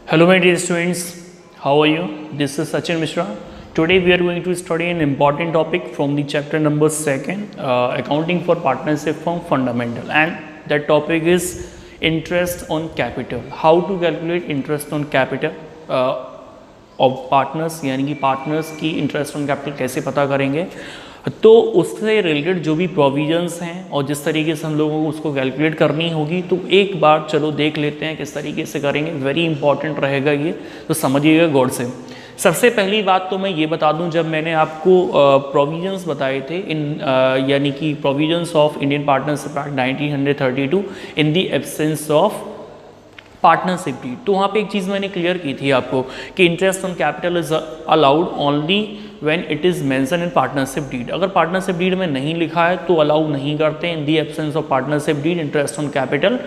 Hello my dear students, how are you? This is Sachin Mishra. Today we are going to study an important topic from the chapter number 2, accounting for partnership firm fundamental, and that topic is interest on capital. How to calculate interest on capital of partners, यानी कि partners की interest on capital कैसे पता करेंगे, तो उससे related जो भी प्रोविजंस हैं और जिस तरीके से हम लोगों को उसको कैलकुलेट करनी होगी, तो एक बार चलो देख लेते हैं किस तरीके से करेंगे। वेरी इंपॉर्टेंट रहेगा ये, तो समझिएगा गौर से। सबसे पहली बात तो मैं ये बता दूं, जब मैंने आपको प्रोविजंस बताए थे यानी कि provisions of Indian Partnership Act 1932 in the absence of partnership deed, तो वहाँ पे एक चीज़ मैंने क्लियर की थी आपको कि interest on capital is allowed only when it is mention in partnership deed. अगर पार्टनरशिप डीड में नहीं लिखा है तो अलाउ नहीं करते। In the absence of partnership deed interest on capital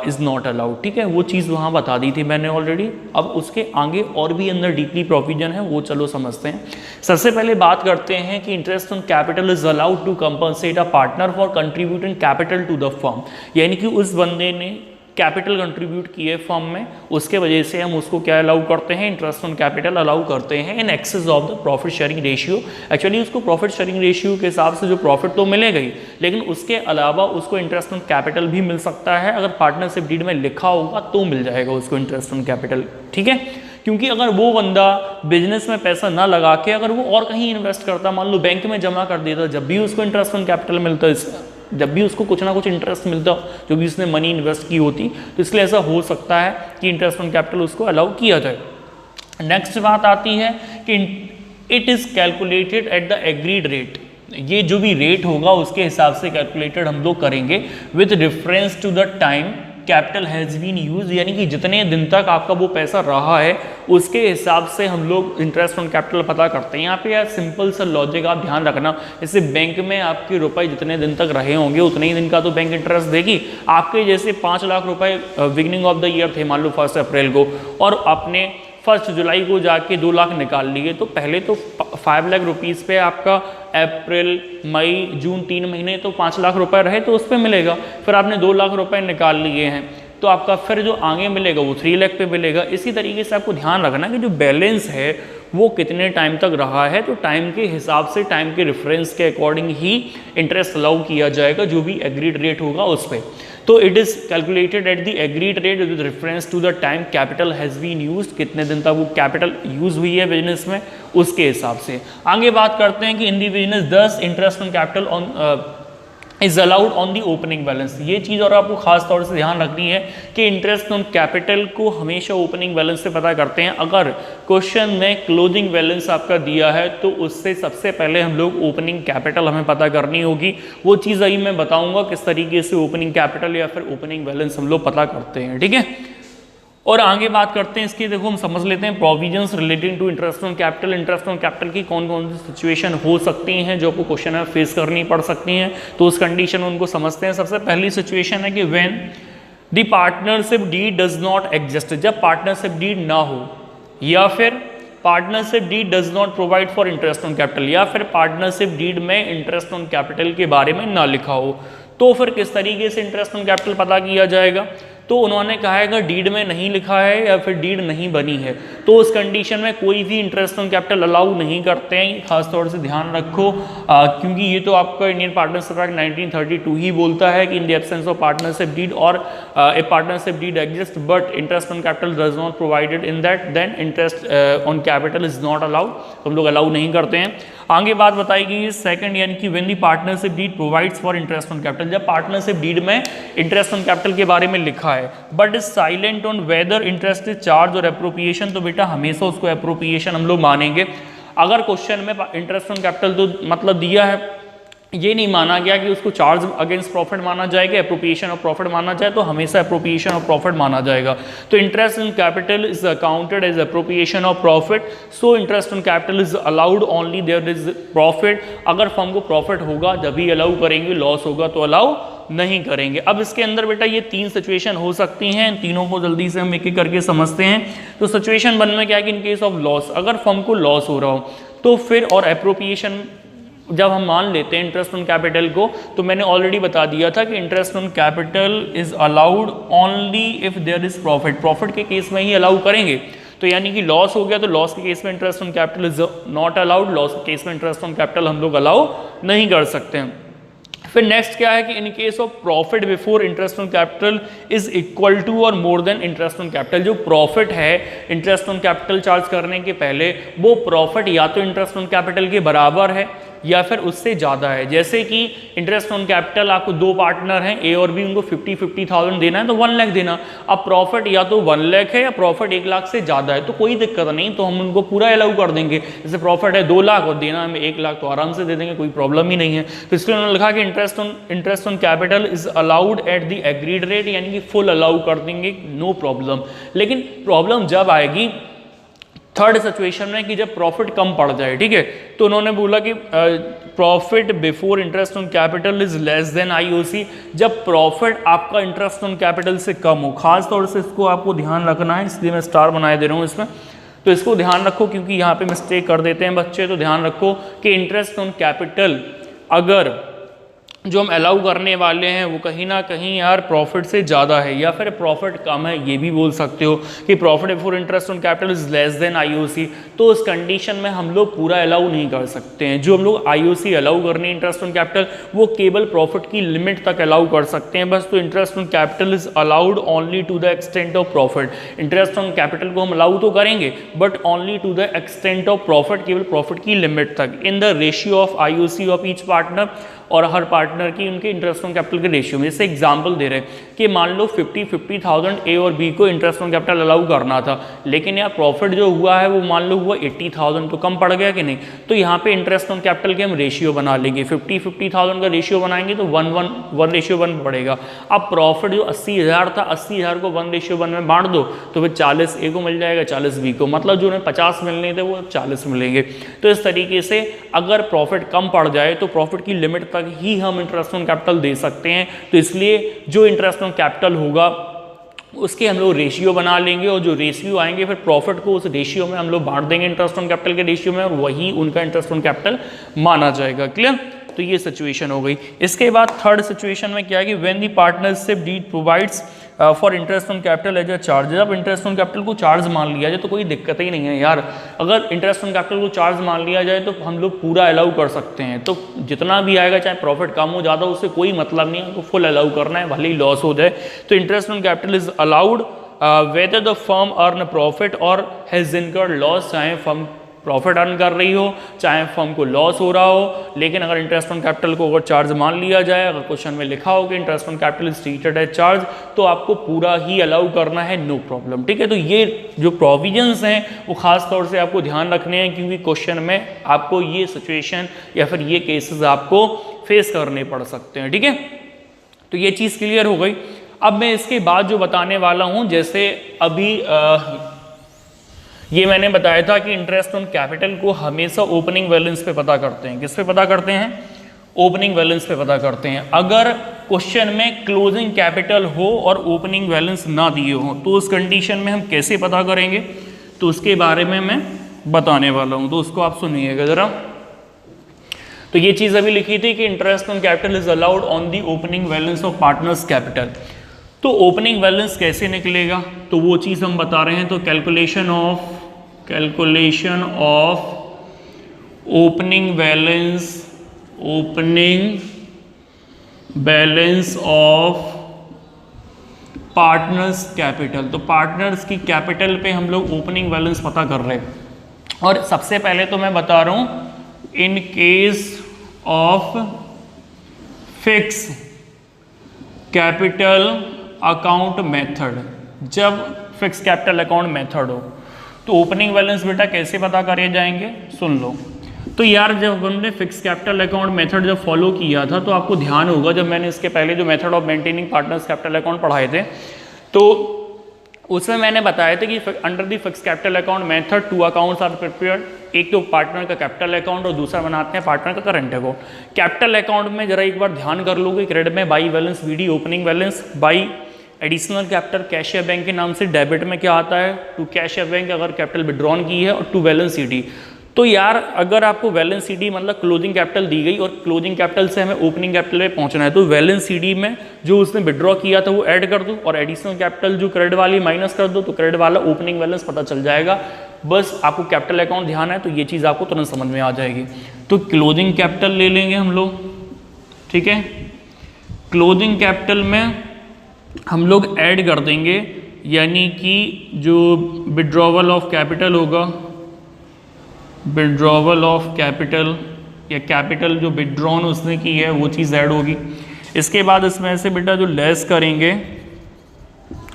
is not allowed. ठीक है, वो चीज़ वहाँ बता दी थी मैंने ऑलरेडी। अब उसके आगे और भी अंदर डीपली प्रोविजन है, वो चलो समझते हैं। सबसे पहले बात करते हैं कि interest on capital is allowed to compensate a partner for contributing capital to the firm, यानी कि उस बंदे ने कैपिटल कंट्रीब्यूट किए फर्म में, उसके वजह से हम उसको क्या अलाउ करते हैं, इंटरेस्ट ऑन कैपिटल अलाउ करते हैं in excess of the profit sharing ratio. Actually उसको प्रॉफिट शेयरिंग रेशियो के हिसाब से जो प्रॉफिट तो मिलेगा ही, लेकिन उसके अलावा उसको इंटरेस्ट ऑन कैपिटल भी मिल सकता है। अगर पार्टनरशिप डीड में लिखा होगा तो मिल जाएगा उसको इंटरेस्ट ऑन कैपिटल। ठीक है, क्योंकि अगर वो बंदा बिजनेस में पैसा ना लगा के अगर वो और कहीं इन्वेस्ट करता, मान लो बैंक में जमा कर देता, जब भी उसको इंटरेस्ट ऑन कैपिटल मिलता, जब भी उसको कुछ ना कुछ इंटरेस्ट मिलता जो भी उसने मनी इन्वेस्ट की होती, तो इसलिए ऐसा हो सकता है कि इंटरेस्ट ऑन कैपिटल उसको अलाउ किया जाए। नेक्स्ट बात आती है कि it is calculated at the agreed rate. ये जो भी रेट होगा उसके हिसाब से कैलकुलेटेड हम लोग करेंगे with reference to the time capital has been use, यानी कि जितने दिन तक आपका वो पैसा रहा है उसके हिसाब से हम लोग इंटरेस्ट ऑन कैपिटल पता करते हैं। यहाँ पे यार सिंपल सा लॉजिक आप ध्यान रखना, जैसे बैंक में आपके रुपए जितने दिन तक रहे होंगे उतने ही दिन का तो बैंक इंटरेस्ट देगी। आपके जैसे 5 लाख रुपए बिगिनिंग ऑफ द ईयर थे, मान लो 1 अप्रैल को, और आपने 1 जुलाई को जाके 2 लाख निकाल लिए, तो पहले तो 5 लाख रुपीज़ पे आपका अप्रैल मई जून 3 महीने तो 5 लाख रुपए रहे तो उस पर मिलेगा। फिर आपने 2 लाख रुपए निकाल लिए हैं तो आपका फिर जो आगे मिलेगा वो 3 लाख पे मिलेगा। इसी तरीके से आपको ध्यान रखना कि जो बैलेंस है वो कितने टाइम तक रहा है, तो टाइम के हिसाब से, टाइम के रेफरेंस के अकॉर्डिंग ही इंटरेस्ट अलाउ किया जाएगा जो भी एग्रीड रेट होगा उस पर। तो it is calculated at the agreed rate with reference to the time capital has been used, कितने दिन तक वो कैपिटल यूज हुई है बिजनेस में, उसके हिसाब से। आगे बात करते हैं कि in the business 10 interest on capital on is allowed on the opening balance. ये चीज़ और आपको खास तौर से ध्यान रखनी है कि इंटरेस्ट ऑन कैपिटल को हमेशा ओपनिंग बैलेंस से पता करते हैं। अगर क्वेश्चन में क्लोजिंग बैलेंस आपका दिया है तो उससे सबसे पहले हम लोग ओपनिंग कैपिटल हमें पता करनी होगी। वो चीज़ अभी मैं बताऊंगा किस तरीके से ओपनिंग कैपिटल या फिर ओपनिंग बैलेंस हम लोग पता करते हैं। ठीक है, और आगे बात करते हैं इसकी। देखो हम समझ लेते हैं provisions relating to interest on capital. Interest on capital की कौन कौन सी सिचुएशन हो सकती हैं जो आपको क्वेश्चन में फेस करनी पड़ सकती हैं, तो उस कंडीशन में उनको समझते हैं। सबसे पहली सिचुएशन है कि when the partnership deed does not exist, जब पार्टनरशिप डीड ना हो, या फिर partnership deed does not provide for interest on capital, या फिर पार्टनरशिप डीड में इंटरेस्ट ऑन कैपिटल के बारे में ना लिखा हो। तो फिर किस तरीके से इंटरेस्ट ऑन कैपिटल पता किया जाएगा, तो उन्होंने कहा है अगर डीड में नहीं लिखा है या फिर डीड नहीं बनी है तो उस कंडीशन में कोई भी इंटरेस्ट ऑन कैपिटल अलाउ नहीं करते हैं। खास तौर से ध्यान रखो, क्योंकि ये तो आपका इंडियन पार्टनरशिप एक्ट 1932 ही बोलता है कि in the absence of partnership deed और a partnership deed exist but interest on capital does not provided in that, then interest on capital is not allowed, हम लोग अलाउ नहीं करते हैं। आगे बात बताई गई सेकंड, यानी कि when the partnership deed provides for interest on capital, जब पार्टनरशिप डीड में इंटरेस्ट ऑन कैपिटल के बारे में लिखा है but is silent on whether interest is charge और एप्रोप्रिएशन, तो बेटा हमेशा उसको एप्रोप्रिएशन हम लोग मानेंगे। अगर क्वेश्चन में इंटरेस्ट ऑन कैपिटल तो मतलब दिया है, ये नहीं माना गया कि उसको चार्ज अगेंस्ट प्रॉफिट माना जाएगा, एप्रोप्रिएशन ऑफ प्रॉफिट माना जाए, तो हमेशा एप्रोप्रिएशन ऑफ प्रॉफिट माना जाएगा। तो interest in capital is accounted as appropriation of profit, so interest on capital is allowed only there is profit. अगर फर्म को प्रॉफिट होगा जब ही अलाउ करेंगे, लॉस होगा तो अलाउ नहीं करेंगे। अब इसके अंदर बेटा ये 3 सिचुएशन हो सकती हैं, इन तीनों को जल्दी से हम एक एक करके समझते हैं। तो सिचुएशन 1 में क्या है कि इन केस ऑफ लॉस, अगर फर्म को लॉस हो रहा हो तो फिर, और एप्रोप्रिएशन जब हम मान लेते हैं इंटरेस्ट ऑन कैपिटल को, तो मैंने ऑलरेडी बता दिया था कि interest on capital is allowed only if there is profit. Profit के केस में ही अलाउ करेंगे। तो यानी कि लॉस हो गया तो लॉस के केस में interest on capital is not allowed, loss के केस में इंटरेस्ट ऑन कैपिटल हम लोग अलाउ नहीं कर सकते हैं। फिर नेक्स्ट क्या है कि in case of profit before interest on capital is equal to और more than interest on capital. जो प्रॉफिट है इंटरेस्ट ऑन कैपिटल चार्ज करने के पहले, वो प्रॉफिट या तो इंटरेस्ट ऑन कैपिटल के बराबर है या फिर उससे ज़्यादा है। जैसे कि इंटरेस्ट ऑन कैपिटल, आपको दो पार्टनर हैं ए और बी, उनको 50,000 देना है तो 1 लाख देना। अब प्रॉफिट या तो 1 लाख है या प्रॉफिट 1 लाख से ज़्यादा है, तो कोई दिक्कत नहीं, तो हम उनको पूरा अलाउ कर देंगे। जैसे प्रॉफिट है 2 लाख और देना हमें 1 लाख, तो आराम से दे देंगे, कोई प्रॉब्लम ही नहीं है। तो इसलिए उन्होंने लिखा कि interest on capital is allowed at the agreed rate, यानी कि फुल अलाउ कर देंगे, नो प्रॉब्लम। लेकिन प्रॉब्लम जब आएगी थर्ड सिचुएशन में कि जब प्रॉफिट कम पड़ जाए, ठीक है। तो उन्होंने बोला कि profit before interest on capital is less than IOC. जब प्रॉफिट आपका इंटरेस्ट ऑन कैपिटल से कम हो, खास तौर से इसको आपको ध्यान रखना है, इसलिए मैं स्टार बनाए दे रहा हूँ इसमें। तो इसको ध्यान रखो क्योंकि यहाँ पे मिस्टेक कर देते हैं बच्चे, तो ध्यान रखो कि इंटरेस्ट ऑन कैपिटल अगर जो हम अलाउ करने वाले हैं वो कहीं ना कहीं यार प्रॉफिट से ज़्यादा है या फिर प्रॉफिट कम है, ये भी बोल सकते हो कि profit before interest on capital is less than IOC. तो उस कंडीशन में हम लोग पूरा अलाउ नहीं कर सकते हैं। जो हम लोग आईओसी अलाउ करने इंटरेस्ट ऑन कैपिटल, वो केवल प्रॉफिट की लिमिट तक अलाउ कर सकते हैं बस। तो interest on capital is allowed only to the extent of profit. Interest on capital को हम अलाउ तो करेंगे but only to the extent of profit, केवल प्रॉफिट की लिमिट तक, in the ratio of IOC of each partner, और हर partner की उनके इंटरेस्ट ऑन कैपिटल के रेशियो में। जैसे एग्जांपल दे रहे हैं कि मान लो 50,000 ए और बी को इंटरेस्ट ऑन कैपिटल अलाउ करना था, लेकिन यार प्रॉफिट जो हुआ है वो मान लो हुआ 80,000, तो कम पड़ गया कि नहीं। तो यहाँ पे इंटरेस्ट ऑन कैपिटल के हम रेशियो बना लेंगे, 50,000 का रेशियो बनाएंगे तो 1:1 पड़ेगा। अब प्रॉफिट जो 80,000 था, 80,000 को 1:1 में बांट दो तो फिर 40 ए को मिल जाएगा, 40 बी को, मतलब जो उन्हें 50 मिलने थे वो 40 मिलेंगे। तो इस तरीके से अगर प्रॉफिट कम पड़ जाए तो प्रॉफिट की लिमिट ही हम इंटरेस्ट ऑन कैपिटल दे सकते हैं। तो इसलिए जो इंटरेस्ट ऑन कैपिटल होगा उसके हम लोग रेशियो बना लेंगे, और जो रेशियो आएंगे फिर प्रॉफिट को उस रेशियो में हम लोग बांट देंगे इंटरेस्ट ऑन कैपिटल के रेशियो में, और वही उनका इंटरेस्ट ऑन कैपिटल माना जाएगा। क्लियर? तो ये सिचुएशन हो गई। इसके बाद थर्ड सिचुएशन में क्या है कि when the partnership deed provides for interest on capital as a charge. जब इंटरेस्ट ऑन कैपिटल को चार्ज मान लिया जाए तो कोई दिक्कत ही नहीं है यार। अगर इंटरेस्ट ऑन कैपिटल को चार्ज मान लिया जाए तो हम लोग पूरा अलाउ कर सकते हैं। तो जितना भी आएगा, चाहे प्रॉफिट कम हो ज़्यादा, उससे कोई मतलब नहीं है, तो फुल अलाउ करना है, भले ही लॉस हो जाए। तो interest on capital is allowed whether the firm earn profit और हैज इनकर्ड लॉस। चाहे फर्म प्रॉफिट अर्न कर रही हो, चाहे फर्म को लॉस हो रहा हो, लेकिन अगर इंटरेस्ट ऑन कैपिटल को अगर चार्ज मान लिया जाए, अगर क्वेश्चन में लिखा हो कि interest on capital is treated as charge, तो आपको पूरा ही अलाउ करना है, नो प्रॉब्लम। ठीक है, तो ये जो प्रोविजंस हैं वो खास तौर से आपको ध्यान रखने हैं, क्योंकि क्वेश्चन में आपको ये सिचुएशन या फिर ये केसेस आपको फेस करने पड़ सकते हैं। ठीक है, तो ये चीज़ क्लियर हो गई। अब मैं इसके बाद जो बताने वाला हूँ, जैसे अभी ये मैंने बताया था कि इंटरेस्ट ऑन कैपिटल को हमेशा ओपनिंग बैलेंस पे पता करते हैं। किस पे पता करते हैं? ओपनिंग बैलेंस पे पता करते हैं। अगर क्वेश्चन में क्लोजिंग कैपिटल हो और ओपनिंग बैलेंस ना दिए हो तो उस कंडीशन में हम कैसे पता करेंगे, तो उसके बारे में मैं बताने वाला हूँ, तो उसको आप सुनिएगा जरा। तो ये चीज़ अभी लिखी थी कि interest on capital is allowed on the opening balance of partners capital. तो ओपनिंग बैलेंस कैसे निकलेगा, तो वो चीज़ हम बता रहे हैं। तो calculation of opening balance of partners capital. तो पार्टनर्स की कैपिटल पे हम लोग ओपनिंग बैलेंस पता कर रहे हैं। और सबसे पहले तो मैं बता रहा हूँ, इन case of fix capital account method, जब फिक्स कैपिटल अकाउंट मेथड हो तो ओपनिंग बैलेंस बेटा कैसे पता करे जाएंगे, सुन लो। तो यार जब हमने फिक्स कैपिटल अकाउंट मेथड जब फॉलो किया था तो आपको ध्यान होगा, जब मैंने इसके पहले जो method of maintaining partners capital account पढ़ाए थे तो उसमें मैंने बताया था कि under the fix capital account method 2 accounts are prepared. एक तो पार्टनर का कैपिटल अकाउंट और दूसरा बनाते हैं पार्टनर का करंट अकाउंट। कैपिटल अकाउंट में जरा एक बार ध्यान कर लोगे, क्रेडिट में by balance BD opening balance, by additional capital cashier bank के नाम से, डेबिट में क्या आता है टू कैशियर बैंक अगर कैपिटल विड्रॉन की है, और टू बैलेंस सीडी। तो यार अगर आपको बैलेंस शीट मतलब क्लोजिंग कैपिटल दी गई और क्लोजिंग कैपिटल से हमें ओपनिंग कैपिटल पे पहुंचना है, तो बैलेंस शीट में जो उसने विड्रॉ किया था वो ऐड कर दो और एडिशनल कैपिटल जो क्रेडिट वाली माइनस कर दो, तो क्रेडिट वाला ओपनिंग बैलेंस पता चल जाएगा। बस आपको कैपिटल अकाउंट ध्यान है तो ये चीज़ आपको तुरंत समझ में आ जाएगी। तो क्लोजिंग कैपिटल ले लेंगे हम लोग, ठीक है। क्लोजिंग कैपिटल में हम लोग ऐड कर देंगे, यानी कि जो विड्रॉवल ऑफ कैपिटल होगा, विड्रॉवल ऑफ कैपिटल या कैपिटल जो विड्रॉन उसने की है वो चीज़ ऐड होगी। इसके बाद इसमें से बेटा जो लेस करेंगे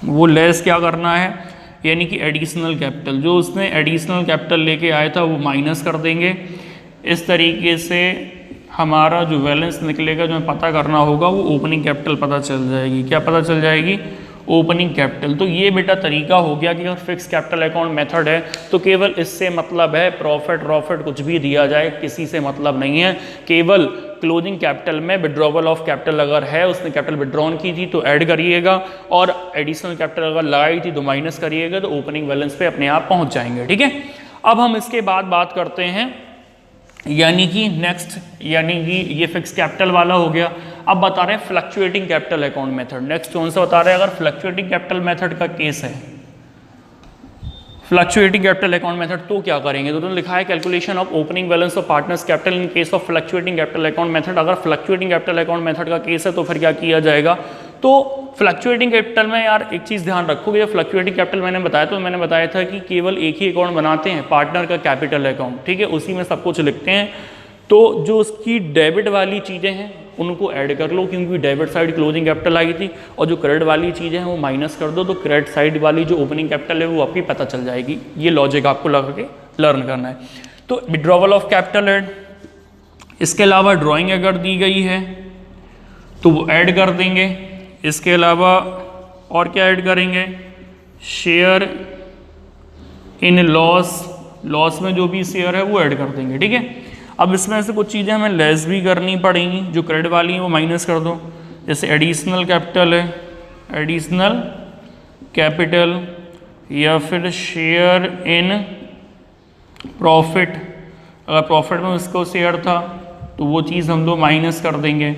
वो लेस क्या करना है, यानी कि एडिशनल कैपिटल जो उसने एडिशनल कैपिटल लेके आया था वो माइनस कर देंगे। इस तरीके से हमारा जो बैलेंस निकलेगा, जो हमें पता करना होगा, वो ओपनिंग कैपिटल पता चल जाएगी। क्या पता चल जाएगी? Opening capital. तो ये बेटा तरीका हो गया कि अगर फिक्स कैपिटल अकाउंट मेथड है तो केवल इससे मतलब है, प्रॉफिट कुछ भी दिया जाए किसी से मतलब नहीं है। केवल क्लोजिंग कैपिटल में विड्रॉवल ऑफ कैपिटल अगर है, उसने कैपिटल विड्रॉन की थी तो ऐड करिएगा, और एडिशनल कैपिटल अगर लगाई थी तो माइनस करिएगा, तो ओपनिंग बैलेंस पे अपने आप पहुंच जाएंगे, ठीक है। अब हम इसके बाद बात करते हैं, यानी कि नेक्स्ट, यानी कि ये फिक्स कैपिटल वाला हो गया। अब बता रहे हैं fluctuating capital account method. Next कौन सा बता रहे हैं? अगर फ्लक्चुएटिंग कैपिटल मेथड का केस है, फ्लक्चुएटिंग कैपिटल अकाउंट मेथड, तो क्या करेंगे? तो उन्होंने लिखा है calculation of opening balance of partners capital in case of fluctuating capital account method. अगर फ्लक्चुएटिंग कैपिटल अकाउंट मेथड का केस है तो फिर क्या किया जाएगा? तो फ्लक्चुएटिंग कैपिटल में यार एक चीज़ ध्यान रखोगे, फ्लक्चुएटिंग कैपिटल मैंने बताया, तो मैंने बताया था कि केवल एक ही अकाउंट बनाते हैं, पार्टनर का कैपिटल अकाउंट, ठीक है, उसी में सब कुछ लिखते हैं। तो जो उसकी डेबिट वाली चीज़ें हैं उनको ऐड कर लो, क्योंकि debit side closing capital I थी, और जो क्रेडिट वाली चीज़ें हैं वो माइनस कर दो, तो क्रेडिट साइड वाली जो ओपनिंग कैपिटल है वो आपकी पता चल जाएगी। ये लॉजिक आपको लगा के लर्न करना है। तो विड्रॉवल ऑफ कैपिटल ऐड, इसके अलावा ड्राइंग अगर दी गई है तो वो ऐड कर देंगे। इसके अलावा और क्या ऐड करेंगे? शेयर इन लॉस में जो भी शेयर है वो ऐड कर देंगे, ठीक है। अब इसमें से कुछ चीज़ें हमें लेस भी करनी पड़ेंगी, जो क्रेडिट वाली हैं वो माइनस कर दो। जैसे एडिशनल कैपिटल है, एडिशनल कैपिटल, या फिर शेयर इन प्रॉफिट, अगर प्रॉफिट में उसको शेयर था तो वो चीज़ हम लोग माइनस कर देंगे,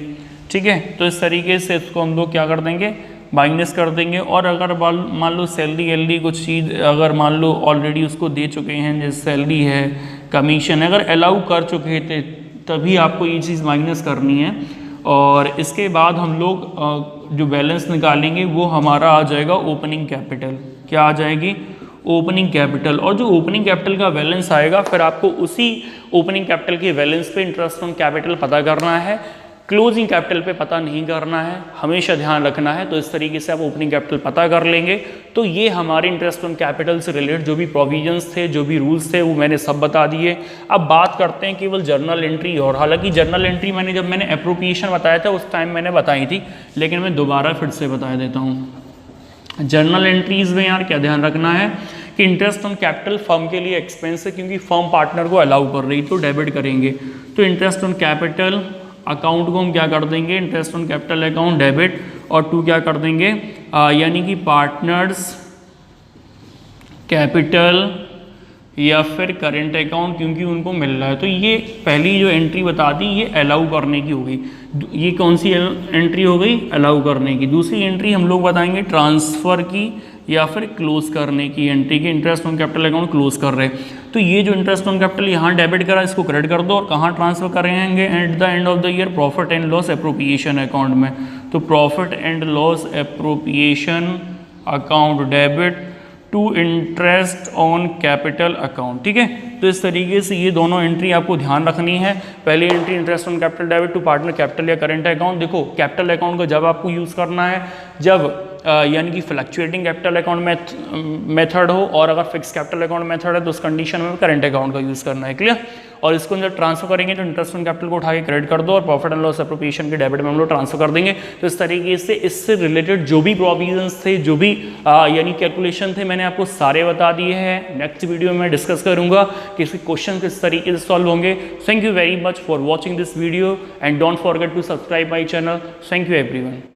ठीक है। तो इस तरीके से इसको हम लोग क्या कर देंगे? माइनस कर देंगे। और अगर मान लो सैलरी कुछ चीज़ अगर मान लो ऑलरेडी उसको दे चुके हैं, जैसे सैलरी है, कमीशन अगर अलाउ कर चुके थे, तभी आपको ये चीज़ माइनस करनी है। और इसके बाद हम लोग जो बैलेंस निकालेंगे वो हमारा आ जाएगा ओपनिंग कैपिटल। क्या आ जाएगी? Opening capital. और जो ओपनिंग कैपिटल का बैलेंस आएगा, फिर आपको उसी ओपनिंग कैपिटल के बैलेंस पे इंटरेस्ट ऑन कैपिटल पता करना है, क्लोजिंग कैपिटल पे पता नहीं करना है, हमेशा ध्यान रखना है। तो इस तरीके से आप ओपनिंग कैपिटल पता कर लेंगे। तो ये हमारे इंटरेस्ट ऑन कैपिटल से रिलेटेड जो भी प्रोविजंस थे, जो भी रूल्स थे, वो मैंने सब बता दिए। अब बात करते हैं केवल जर्नल एंट्री। और हालांकि जर्नल एंट्री जब मैंने एप्रोप्रिएशन बताया था उस टाइम मैंने बताई थी, लेकिन मैं दोबारा फिर से बता देता हूँ। जर्नल एंट्रीज में यार क्या ध्यान रखना है कि इंटरेस्ट ऑन कैपिटल फर्म के लिए एक्सपेंस है, क्योंकि फर्म पार्टनर को अलाउ कर रही, तो डेबिट करेंगे। तो इंटरेस्ट ऑन कैपिटल अकाउंट को हम क्या कर देंगे? Interest on capital account debit, और टू क्या कर देंगे? यानी कि पार्टनर्स कैपिटल या फिर करेंट अकाउंट, क्योंकि उनको मिल रहा है। तो ये पहली जो एंट्री बता दी ये अलाउ करने की हो गई। ये कौन सी एंट्री हो गई? अलाउ करने की। दूसरी एंट्री हम लोग बताएंगे ट्रांसफ़र की या फिर क्लोज करने की एंट्री की। Interest on capital account close कर रहे हैं, तो ये जो इंटरेस्ट ऑन कैपिटल यहाँ डेबिट करा, इसको क्रेडिट कर दो, और कहाँ ट्रांसफर करेंगे? At the end of the year profit and loss appropriation account में। तो profit and loss appropriation account debit to interest on capital account, ठीक है। तो इस तरीके से ये दोनों एंट्री आपको ध्यान रखनी है। पहली entry interest on capital debit to partner capital या करेंट अकाउंट। देखो कैपिटल अकाउंट को जब आपको यूज़ करना है जब यानी कि फ्लक्चुएटिंग कैपिटल अकाउंट मेथड हो, और अगर फिक्स कैपिटल अकाउंट मेथड है तो उस कंडीशन में करेंट अकाउंट का यूज़ करना है, क्लियर। और इसको जब ट्रांसफर करेंगे तो इंटरेस्ट ऑन कैपिटल को उठा के क्रेडिट कर दो, और प्रॉफिट एंड लॉस एप्रोप्रिएशन के डेबिट में हम लोग ट्रांसफर कर देंगे। तो इस तरीके से इससे रिलेटेड जो भी प्रोविजंस थे, जो भी यानी कैलकुलेशन थे, मैंने आपको सारे बता दिए हैं। नेक्स्ट वीडियो में डिस्कस करूंगा कि इसके क्वेश्चन किस तरीके से सॉल्व होंगे। Thank you very much for watching this video and don't forget to subscribe my channel. Thank you everyone.